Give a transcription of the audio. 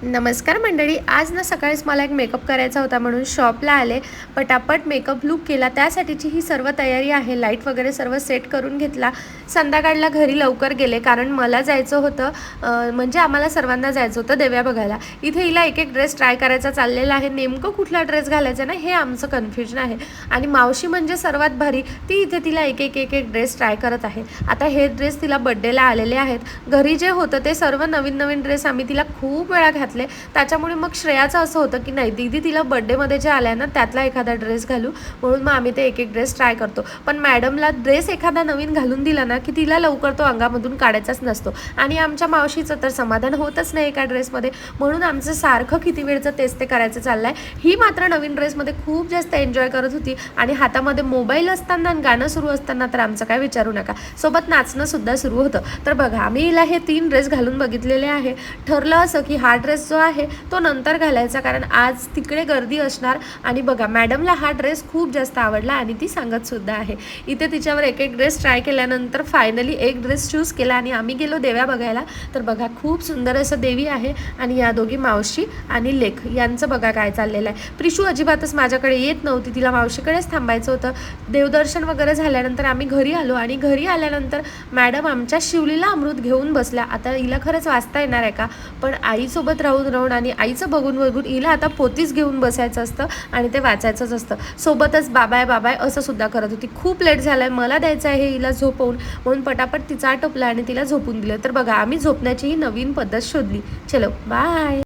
नमस्कार मंडळी. आज ना सकाळीच मला एक मेकअप करायचा होता म्हणून शॉपला आले. पटापट मेकअप लुक केला. त्यासाठीची ही सर्व तयारी आहे. लाईट वगैरे सर्व सेट करून घेतला. संध्याकाळला घरी लवकर गेले कारण मला जायचं होतं, म्हणजे आम्हाला सर्वांना जायचं होतं देव्या बघायला. इथे हिला एक एक ड्रेस ट्राय करायचा चाललेला आहे. नेमकं कुठला ड्रेस घालायचा ना हे आमचं कन्फ्युजन आहे. आणि मावशी म्हणजे सर्वात भारी, ती इथे तिला एक एक ड्रेस ट्राय करत आहे. आता हे ड्रेस तिला बड्डेला आलेले आहेत. घरी जे होतं ते सर्व नवीन नवीन ड्रेस आम्ही तिला खूप वेळा घातले. त्याच्यामुळे मग श्रेयाचं असं होतं की नाही दीदी तिला बड्डेमध्ये जे आल्या ना त्यातला एखादा ड्रेस घालू, म्हणून मग आम्ही ते एक एक ड्रेस ट्राय करतो. पण मॅडमला ड्रेस एखादा नवीन घालून दिला ना की तिला लवकर तो अंगामधून काढायचाच नसतो. आणि आमच्या मावशीचं तर समाधान होतच नाही एका ड्रेसमध्ये, म्हणून आमचं सारखं किती वेळचं तेच ते करायचं चाललं आहे. ही मात्र नवीन ड्रेसमध्ये खूप जास्त एन्जॉय करत होती आणि हातामध्ये मोबाईल असताना आणि गाणं सुरू असताना तर आमचं काय विचारू नका. सोबत नाचणं सुद्धा सुरू होतं. तर बघा आम्ही हिला हे 3 ड्रेस घालून बघितलेले आहे. ठरलं असं की हा ड्रेस जो आहे तो नंतर घालायचा कारण आज तिकडे गर्दी असणार. आणि बघा मॅडमला हा ड्रेस खूप जास्त आवडला आणि ती सांगत सुद्धा आहे. इथे तिच्यावर एक एक ड्रेस ट्राय केल्यानंतर फायनली एक ड्रेस चूज केला आणि आम्ही गेलो देव्या बघायला. तर बघा खूप सुंदर असं देवी आहे आणि या दोघी मावशी आणि लेख यांचं बघा काय चाललेलं आहे. प्रिशू अजिबातच माझ्याकडे येत नव्हती, तिला मावशीकडेच थांबायचं होतं. देवदर्शन वगैरे झाल्यानंतर आम्ही घरी आलो आणि घरी आल्यानंतर मॅडम आमच्या शिवलीला अमृत घेऊन बसल्या. आता हिला खरंच वाचता येणार आहे का, पण आईसोबत राहून आणि आईचं बघून हिला आता पोतीच घेऊन बसायचं असतं आणि ते वाचायचंच असतं. सोबतच बाबाय बाबाय असं सुद्धा करत होती. खूप लेट झालाय, मला द्यायचं आहे हिला झोपवून, म्हणून पटापट तिचा आटोपला आणि तिला झोपून दिलं. तर बघा आम्ही झोपण्याची ही नवीन पद्धत शोधली. चलो बाय.